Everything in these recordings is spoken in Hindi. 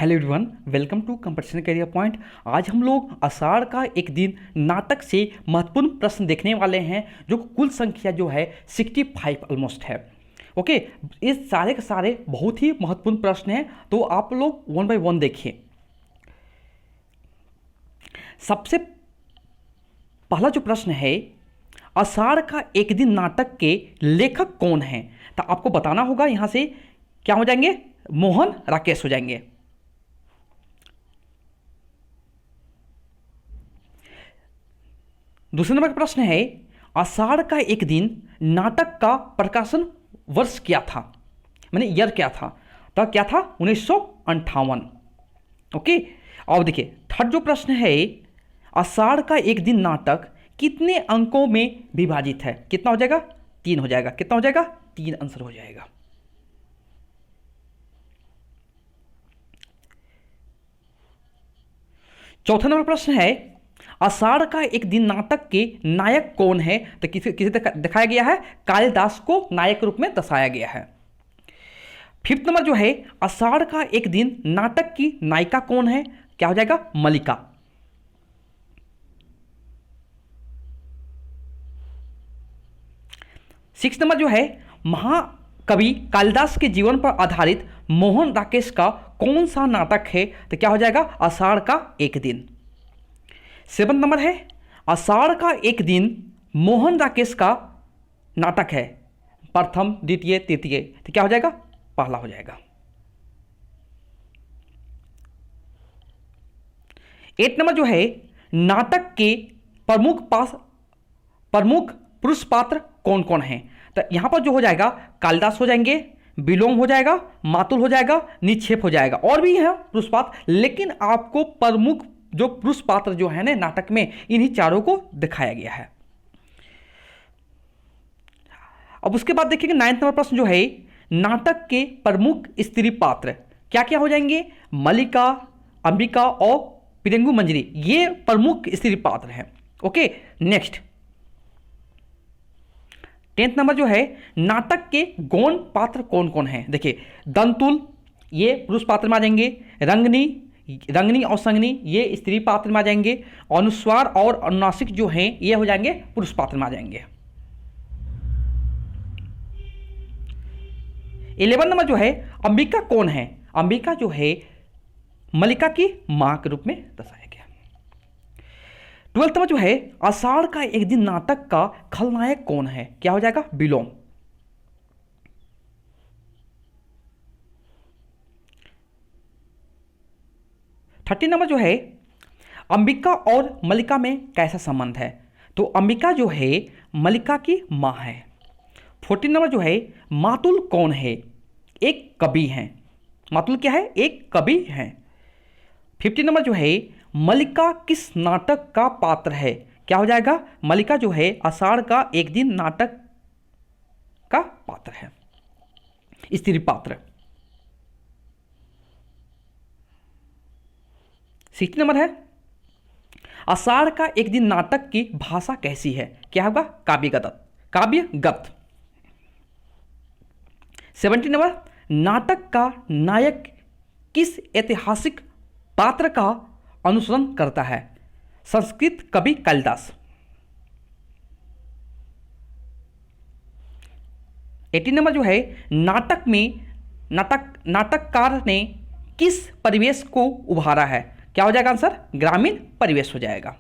Hello everyone, welcome to Competition Career Point. आज हम लोग आषाढ़ का एक दिन नाटक से महत्वपूर्ण प्रश्न देखने वाले हैं, जो कुल संख्या जो है 65 ऑलमोस्ट है। ओके, ये सारे के सारे बहुत ही महत्वपूर्ण प्रश्न हैं, तो आप लोग वन बाय वन देखिए। सबसे पहला जो प्रश्न है, आषाढ़ का एक दिन नाटक के लेखक कौन हैं? तो आपको बताना होगा। यहाँ से क्या हो जाएंगे? मोहन राकेश हो जाएंगे। दूसरे नंबर का प्रश्न है, आषाढ़ का एक दिन नाटक का प्रकाशन वर्ष क्या था, माने ईयर क्या था? तो क्या था? 1958। ओके, और देखिए थर्ड जो प्रश्न है, आषाढ़ का एक दिन नाटक कितने अंकों में विभाजित है? कितना हो जाएगा? 3 हो जाएगा। कितना हो जाएगा? 3 आंसर हो जाएगा। चौथा नंबर प्रश्न है, आषाढ़ का एक दिन नाटक के नायक कौन है? तो किसे किसे दिखाया गया है? कालिदास को नायक रूप में दर्शाया गया है। फिफ्थ नंबर जो है, आषाढ़ का एक दिन नाटक की नायिका कौन है? क्या हो जाएगा? मल्लिका। सिक्स नंबर जो है, महाकवि कालिदास के जीवन पर आधारित मोहन राकेश का कौन सा नाटक है? तो क्या हो जाएगा? आषाढ़ का एक दिन। सेवन नंबर है, आषाढ़ का एक दिन मोहन राकेश का नाटक है प्रथम, द्वितीय, तृतीय, तो क्या हो जाएगा? पहला हो जाएगा। 8 नंबर जो है, नाटक के प्रमुख पुरुष पात्र कौन कौन हैं? तो यहां पर जो हो जाएगा, कालिदास हो जाएंगे, विलोम हो जाएगा, मातुल हो जाएगा, निक्षेप हो जाएगा, और भी है पुरुष पात्र, लेकिन आपको प्रमुख जो पुरुष पात्र जो है ना नाटक में, इन्हीं चारों को दिखाया गया है। अब उसके बाद देखिएगा 9 नंबर प्रश्न जो है, नाटक के प्रमुख स्त्री पात्र क्या क्या हो जाएंगे? मल्लिका, अंबिका और पिरंगु मंजरी, ये प्रमुख स्त्री पात्र हैं। ओके, नेक्स्ट 10th नंबर जो है, नाटक के गौण पात्र कौन कौन हैं? देखिए, दंतुल ये पुरुष पात्र में आ जाएंगे, रंगनी और संगनी ये स्त्री पात्र में आ जाएंगे, अनुस्वार और अनुनासिक जो हैं ये हो जाएंगे पुरुष पात्र में आ जाएंगे। 11 नंबर जो है, अंबिका कौन है? अंबिका जो है मल्लिका की मां के रूप में दर्शाया गया। 12th नंबर जो है, आषाढ़ का एक दिन नाटक का खलनायक कौन है? क्या हो जाएगा? विलोम। 13 नंबर जो है, अंबिका और मल्लिका में कैसा संबंध है? तो अंबिका जो है मल्लिका की मां है। 14 नंबर जो है, मातुल कौन है? एक कवि हैं। मातुल क्या है? एक कवि हैं। 15 नंबर जो है, मल्लिका किस नाटक का पात्र है? क्या हो जाएगा? मल्लिका जो है आषाढ़ का एक दिन नाटक का पात्र है, स्त्री पात्र। 16 नंबर है, आषाढ़ का एक दिन नाटक की भाषा कैसी है? क्या होगा? काव्यगत। 17 नंबर, नाटक का नायक किस ऐतिहासिक पात्र का अनुसरण करता है? संस्कृत कवि कालिदास। 18 नंबर जो है, नाटक में नाटककार ने किस परिवेश को उभारा है? क्या हो जाएगा आंसर? ग्रामीण परिवेश हो जाएगा।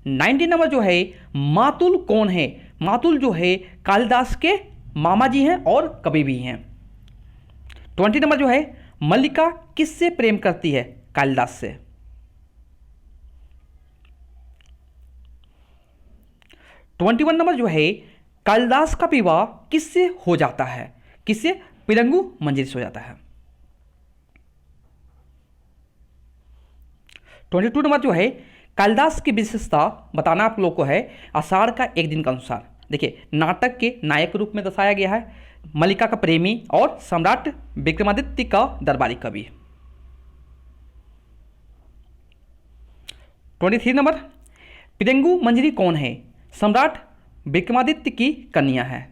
19 नंबर जो है, मातुल कौन है? मातुल जो है कालिदास के मामा जी हैं और कवि भी हैं। 20 नंबर जो है, मल्लिका किससे प्रेम करती है? कालिदास से। 21 नंबर जो है, कालिदास का विवाह किससे हो जाता है? किससे? पिरंगु मंजरी से हो जाता है। 22 नंबर जो है, कालिदास की विशेषता बताना आप लोग को है आषाढ़ का एक दिन के अनुसार। देखिए, नाटक के नायक रूप में दर्शाया गया है, मल्लिका का प्रेमी और सम्राट विक्रमादित्य का दरबारी कवि। 23 नंबर, पिरंगु मंजरी कौन है? सम्राट विक्रमादित्य की कन्या है।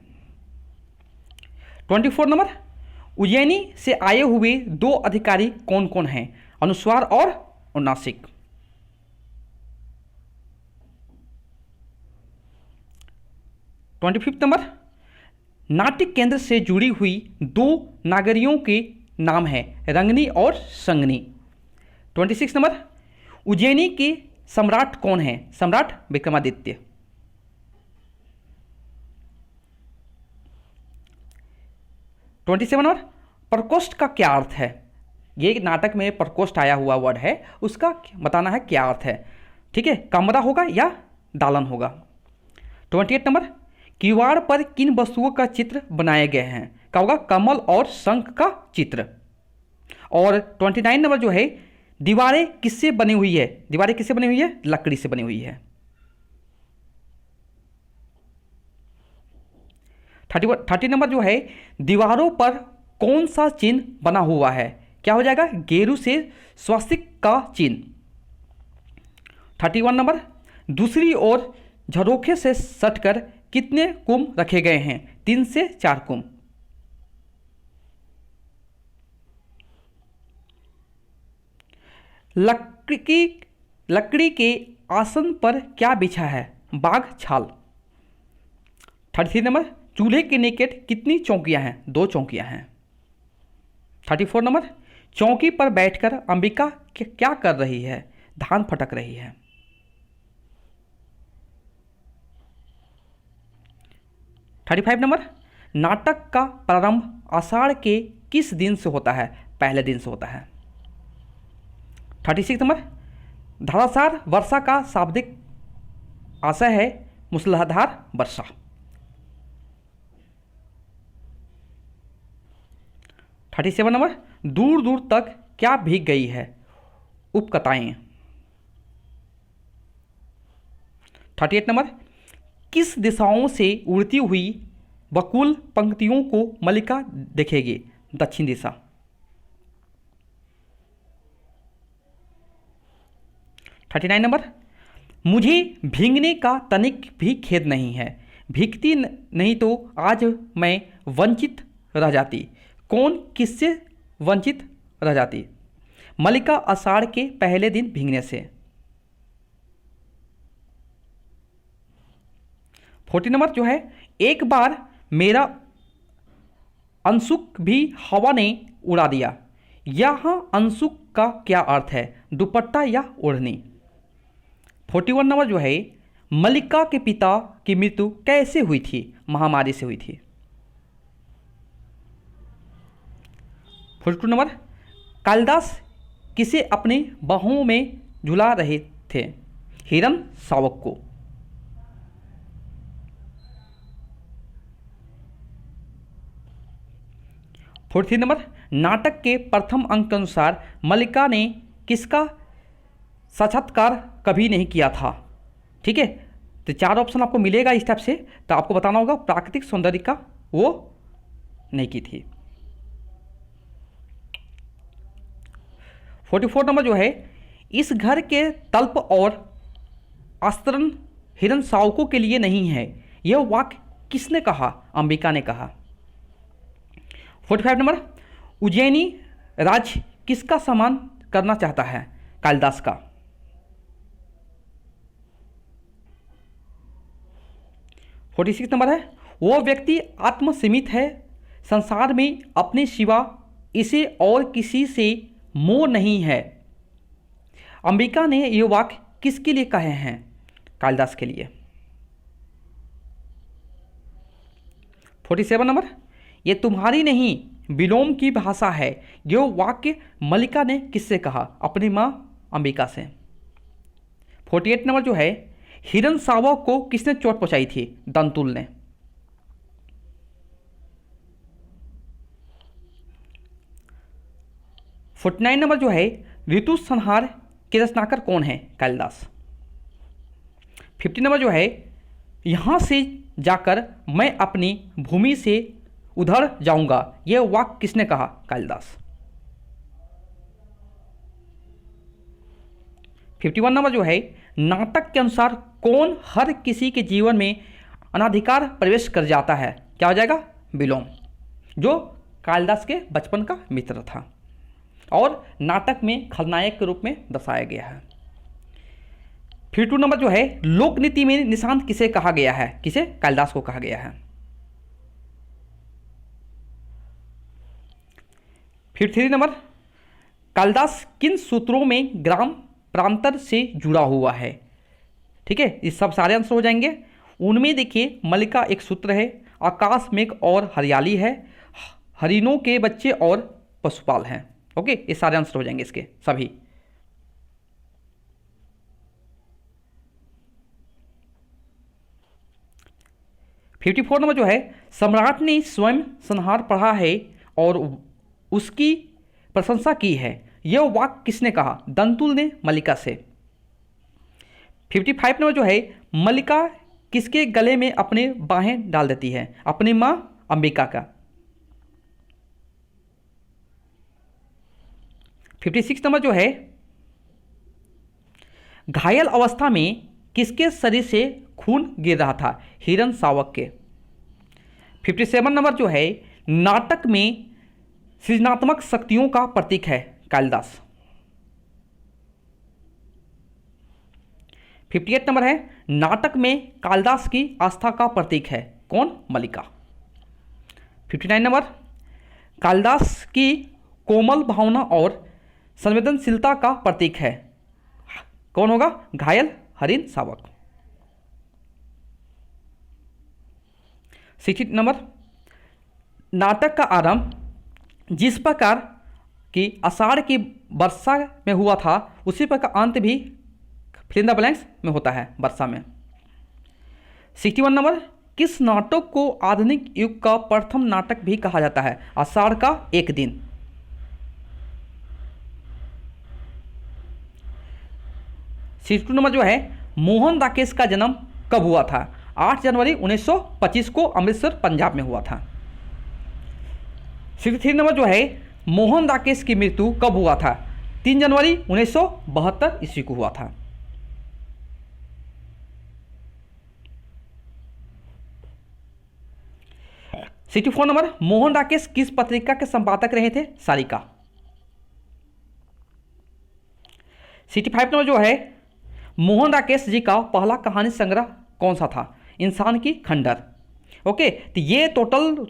24 नंबर, उज्जैनी से आए हुए 2 अधिकारी कौन कौन हैं? अनुस्वार और अनुनासिक। ट्वेंटी फिफ्थ नंबर, नाट्य केंद्र से जुड़ी हुई दो नागरियों के नाम हैं रंगनी और संगनी। 26 नंबर, उज्जैनी के सम्राट कौन है? सम्राट विक्रमादित्य। 27 नंबर, प्रकोष्ठ का क्या अर्थ है? ये नाटक में प्रकोष्ठ आया हुआ वर्ड है, उसका बताना है क्या अर्थ है। ठीक है, कमरा होगा या दालन होगा। 28 नंबर, किवाड़ पर किन वस्तुओं का चित्र बनाए गए हैं? क्या होगा? कमल और शंख का चित्र। और 29 नंबर जो है, दीवारें किससे बनी हुई है? दीवारें किससे बनी हुई है? लकड़ी से बनी हुई है। 30 नंबर जो है, दीवारों पर कौन सा चिन्ह बना हुआ है? क्या हो जाएगा? गेरू से स्वास्तिक का चिन्ह। 31 नंबर, दूसरी ओर झरोखे से सटकर कितने कुंभ रखे गए हैं? 3 से 4 कुंभ। लकड़ी के आसन पर क्या बिछा है? बाघ छाल। 33 नंबर, चूल्हे के निकट कितनी चौकियां हैं? 2 चौकियां हैं। 34 नंबर, चौकी पर बैठकर अंबिका क्या कर रही है? धान फटक रही है। 35 नंबर, नाटक का प्रारंभ आषाढ़ के किस दिन से होता है? पहले दिन से होता है। 36 नंबर, धारासार वर्षा का शाब्दिक आशय है मूसलाधार वर्षा। 37 नंबर, दूर दूर तक क्या भीग गई है? उपकथाएं। 38 नंबर, किस दिशाओं से उड़ती हुई बकुल पंक्तियों को मल्लिका देखेगी? दक्षिण दिशा। 39 नंबर, मुझे भीगने का तनिक भी खेद नहीं है, भीगती नहीं तो आज मैं वंचित रह जाती। कौन किससे वंचित रह जाती? मल्लिका आषाढ़ के पहले दिन भीगने से। 40 नंबर जो है, एक बार मेरा अंशुक भी हवा ने उड़ा दिया। यहाँ अंशुक का क्या अर्थ है? दुपट्टा या ओढ़नी। 41 नंबर जो है, मल्लिका के पिता की मृत्यु कैसे हुई थी? महामारी से हुई थी। 42 नंबर, कालिदास किसे अपने बाहों में झुला रहे थे? हिरन शावक को। 43 नंबर, नाटक के प्रथम अंक के अनुसार मल्लिका ने किसका साक्षात्कार कभी नहीं किया था? ठीक है, तो 4 ऑप्शन आपको मिलेगा इस टाइप से, तो आपको बताना होगा प्राकृतिक सौंदर्य का वो नहीं की थी। 44 नंबर जो है, इस घर के तल्प और आस्तरण हिरन शावकों के लिए नहीं है, यह वाक्य किसने कहा? अंबिका ने कहा। 45 नंबर, उज्जैनी राज्य किसका सम्मान करना चाहता है? कालिदास का। 46 नंबर है, वो व्यक्ति आत्मसीमित है, संसार में अपने सिवा इसे और किसी से मोह नहीं है। अंबिका ने ये वाक्य किसके लिए कहे हैं? कालिदास के लिए। 47 नंबर, ये तुम्हारी नहीं विलोम की भाषा है, जो वाक्य मल्लिका ने किससे कहा? अपनी माँ अंबिका से। 48 नंबर जो है, हिरन शावक को किसने चोट पहुंचाई थी? दंतुल ने। 49 नंबर जो है, ऋतु संहार के रचनाकार कौन है? कालिदास। 50 नंबर जो है, यहाँ से जाकर मैं अपनी भूमि से उधर जाऊंगा, यह वाक्य किसने कहा? कालिदास। 51 नंबर जो है, नाटक के अनुसार कौन हर किसी के जीवन में अनाधिकार प्रवेश कर जाता है? क्या हो जाएगा? विलोम, जो कालिदास के बचपन का मित्र था। और नाटक में खलनायक के रूप में दर्शाया गया है। 52 नंबर जो है, लोक नीति में निशांत किसे कहा गया है? किसे? कालिदास को कहा गया है। 53 नंबर, कालिदास किन सूत्रों में ग्राम प्रांतर से जुड़ा हुआ है? ठीक है, ये सब सारे आंसर हो जाएंगे। उनमें देखिए मल्लिका एक सूत्र है, आकाश मेघ और हरियाली है, हरिणों के बच्चे और पशुपाल हैं। ओके, ये सारे आंसर हो जाएंगे इसके सभी। फिफ्टी 54 नंबर जो है, सम्राट ने स्वयं संहार पढ़ा है और उसकी प्रशंसा की है, यह वाक्य किसने कहा? दंतुल ने मल्लिका से। 55 नंबर जो है, मल्लिका किसके गले में अपने बाहें डाल देती है? अपनी मां अंबिका का। 56 नंबर जो है, घायल अवस्था में किसके शरीर से खून गिर रहा था? हिरण शावक के। 57 नंबर जो है, नाटक में सृजनात्मक शक्तियों का प्रतीक है कालिदास। 58 नंबर है, नाटक में कालिदास की आस्था का प्रतीक है कौन? मल्लिका। 59 नंबर, कालिदास की कोमल भावना और संवेदनशीलता का प्रतीक है कौन होगा? घायल हरिण शावक। 60 नंबर, नाटक का आरंभ जिस प्रकार की आषाढ़ की वर्षा में हुआ था उसी प्रकार अंत भी फिल इन द ब्लैंक्स में होता है वर्षा में। 61 नंबर, किस नाटक को आधुनिक युग का प्रथम नाटक भी कहा जाता है? आषाढ़ का एक दिन। 62 नंबर जो है, मोहन राकेश का जन्म कब हुआ था? 8 जनवरी 1925 को अमृतसर पंजाब में हुआ था। 63 नंबर जो है, मोहन राकेश की मृत्यु कब हुआ था? 3 जनवरी 1972 ईस्वी को हुआ था। 64 नंबर, मोहन राकेश किस पत्रिका के संपादक रहे थे? सारिका। 65 नंबर जो है, मोहन राकेश जी का पहला कहानी संग्रह कौन सा था? इंसान की खंडर। ओके, तो ये टोटल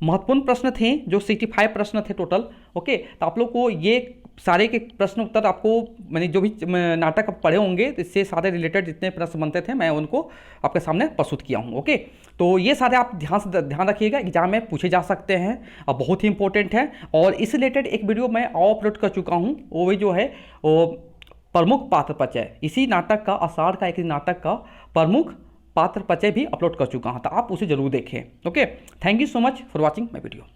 महत्वपूर्ण प्रश्न थे, जो 65 प्रश्न थे टोटल। ओके, तो आप लोग को ये सारे के प्रश्न उत्तर आपको मैंने जो भी नाटक पढ़े होंगे तो इससे सारे रिलेटेड जितने प्रश्न बनते थे मैं उनको आपके सामने प्रस्तुत किया हूँ। ओके, तो ये सारे आप ध्यान रखिएगा, एग्जाम में पूछे जा सकते हैं और बहुत ही इंपॉर्टेंट है। और इस रिलेटेड एक वीडियो मैं और अपलोड कर चुका हूँ, वो जो है वो प्रमुख पात्र परिचय, इसी नाटक का आषाढ़ का एक नाटक का प्रमुख पात्र परिचय भी अपलोड कर चुका हूँ, तो आप उसे जरूर देखें। Okay, thank you so much for watching my video.